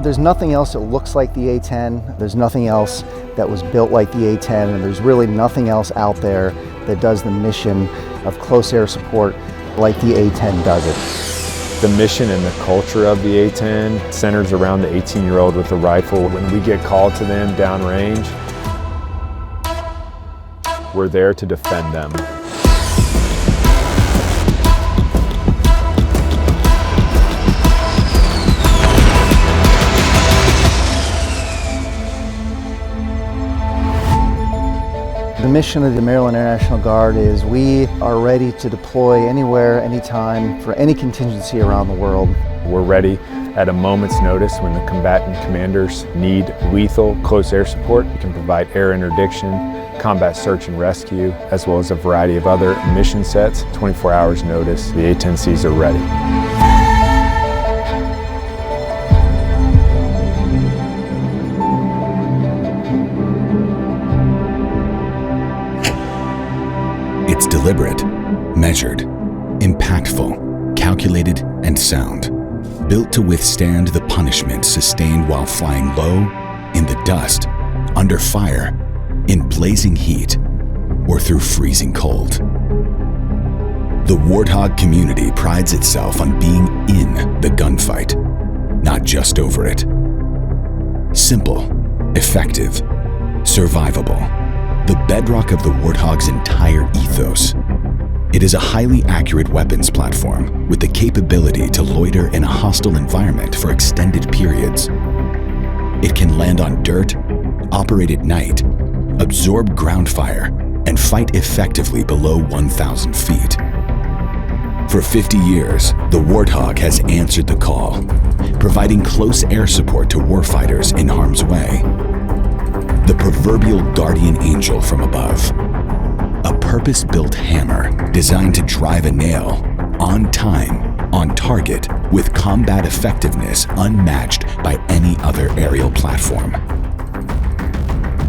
There's nothing else that looks like the A-10. There's nothing else that was built like the A-10, and there's really nothing else out there that does the mission of close air support like the A-10 does it. The mission and the culture of the A-10 centers around the 18-year-old with a rifle. When we get called to them downrange, we're there to defend them. The mission of the Maryland Air National Guard is we are ready to deploy anywhere, anytime, for any contingency around the world. We're ready at a moment's notice when the combatant commanders need lethal close air support. We can provide air interdiction, combat search and rescue, as well as a variety of other mission sets. 24 hours notice, the A-10Cs are ready. It's deliberate, measured, impactful, calculated, and sound. Built to withstand the punishment sustained while flying low, in the dust, under fire, in blazing heat, or through freezing cold. The Warthog community prides itself on being in the gunfight, not just over it. Simple, effective, survivable. The bedrock of the Warthog's entire ethos. It is a highly accurate weapons platform with the capability to loiter in a hostile environment for extended periods. It can land on dirt, operate at night, absorb ground fire, and fight effectively below 1,000 feet. For 50 years, the Warthog has answered the call, providing close air support to warfighters in harm's way. The proverbial guardian angel from above. A purpose-built hammer designed to drive a nail on time, on target, with combat effectiveness unmatched by any other aerial platform.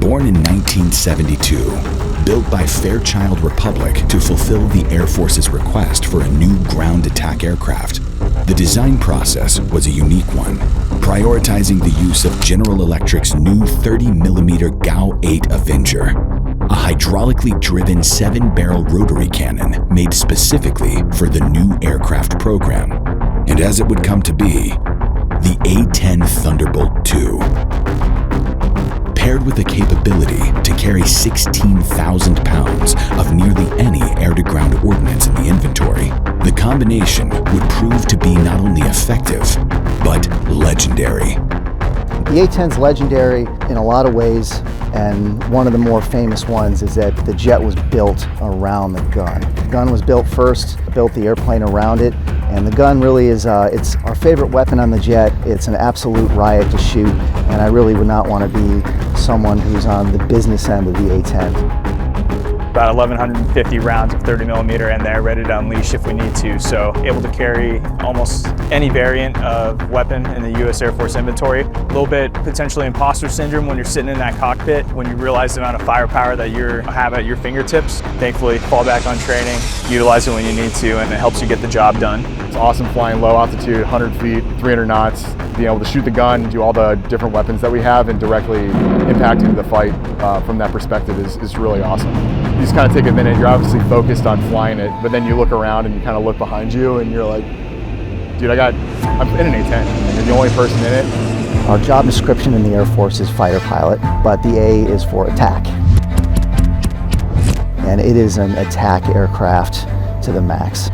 Born in 1972, built by Fairchild Republic to fulfill the Air Force's request for a new ground attack aircraft, the design process was a unique one, prioritizing the use of General Electric's new 30mm GAU-8 Avenger, a hydraulically driven 7-barrel rotary cannon made specifically for the new aircraft program, and as it would come to be, the A-10 Thunderbolt II. Paired with the capability to carry 16,000 pounds of nearly any air-to-ground ordnance in the inventory, the combination would prove to be not only effective, but legendary. The A-10's legendary in a lot of ways, and one of the more famous ones is that the jet was built around the gun. The gun was built first, built the airplane around it, and the gun really is it's our favorite weapon on the jet. It's an absolute riot to shoot, and I really would not want to be someone who's on the business end of the A-10. About 1,150 rounds of 30mm in there, ready to unleash if we need to. So able to carry almost any variant of weapon in the U.S. Air Force inventory. A little bit potentially imposter syndrome when you're sitting in that cockpit, when you realize the amount of firepower that you have at your fingertips. Thankfully, fall back on training, utilize it when you need to, and it helps you get the job done. It's awesome flying low altitude, 100 feet, 300 knots, being able to shoot the gun, do all the different weapons that we have, and directly impacting the fight from that perspective is really awesome. You just kind of take a minute, you're obviously focused on flying it, but then you look around and you kind of look behind you and you're like, dude, I'm in an A-10, and you're the only person in it. Our job description in the Air Force is fighter pilot, but the A is for attack. And it is an attack aircraft to the max.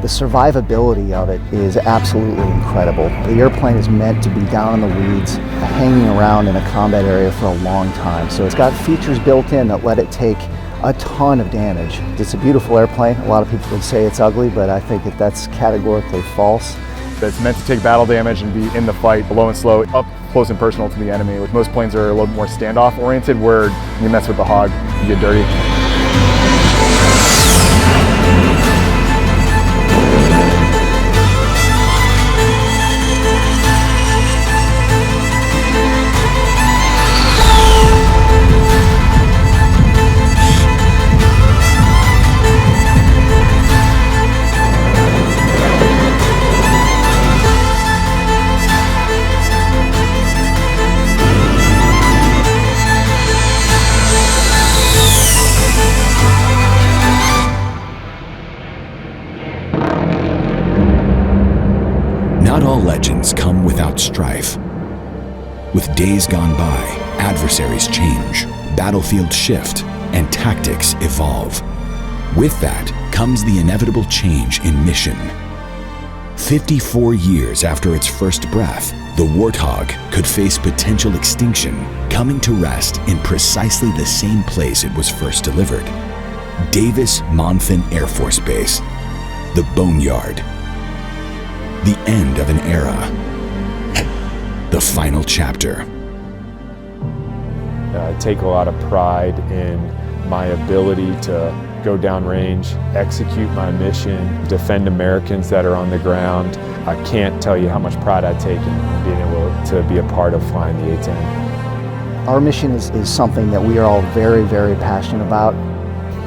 The survivability of it is absolutely incredible. The airplane is meant to be down in the weeds, hanging around in a combat area for a long time. So it's got features built in that let it take a ton of damage. It's a beautiful airplane. A lot of people would say it's ugly, but I think that's categorically false. It's meant to take battle damage and be in the fight, low and slow, up close and personal to the enemy. Most planes are a little more standoff oriented, where you mess with the hog, you get dirty. Not all legends come without strife. With days gone by, adversaries change, battlefields shift, and tactics evolve. With that comes the inevitable change in mission. 54 years after its first breath, the Warthog could face potential extinction, coming to rest in precisely the same place it was first delivered. Davis-Monthan Air Force Base, the Boneyard. The end of an era. The final chapter. I take a lot of pride in my ability to go downrange, execute my mission, defend Americans that are on the ground. I can't tell you how much pride I take in being able to be a part of flying the A-10. Our mission is something that we are all very, very passionate about.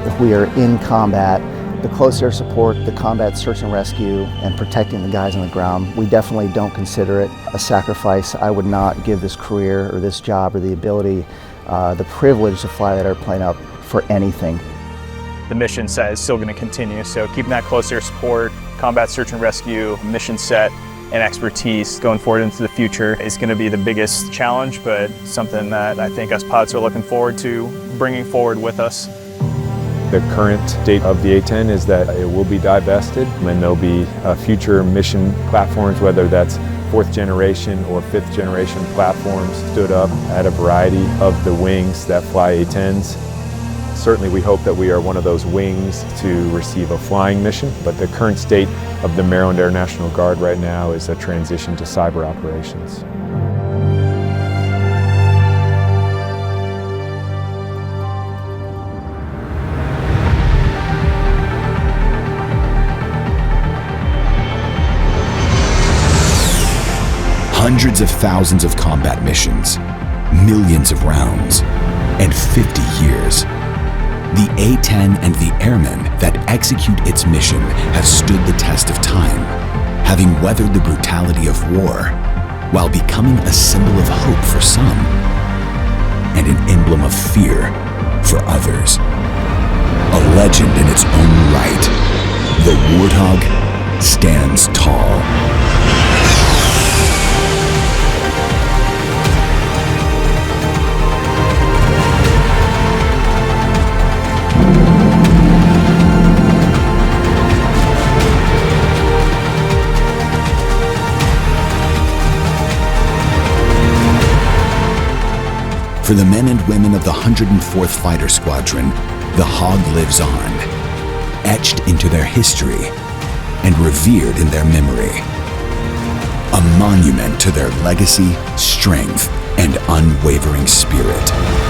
If we are in combat, the close air support, the combat search and rescue, and protecting the guys on the ground, we definitely don't consider it a sacrifice. I would not give this career or this job or the ability, the privilege to fly that airplane up for anything. The mission set is still going to continue, so keeping that close air support, combat search and rescue, mission set, and expertise going forward into the future is going to be the biggest challenge, but something that I think us pilots are looking forward to bringing forward with us. The current state of the A-10 is that it will be divested, and there'll be future mission platforms, whether that's 4th generation or 5th generation platforms, stood up at a variety of the wings that fly A-10s. Certainly we hope that we are one of those wings to receive a flying mission, but the current state of the Maryland Air National Guard right now is a transition to cyber operations. Hundreds of thousands of combat missions, millions of rounds, and 50 years. The A-10 and the airmen that execute its mission have stood the test of time, having weathered the brutality of war, while becoming a symbol of hope for some, and an emblem of fear for others. A legend in its own right, the Warthog stands tall. For the men and women of the 104th Fighter Squadron, the Hog lives on, etched into their history and revered in their memory. A monument to their legacy, strength, and unwavering spirit.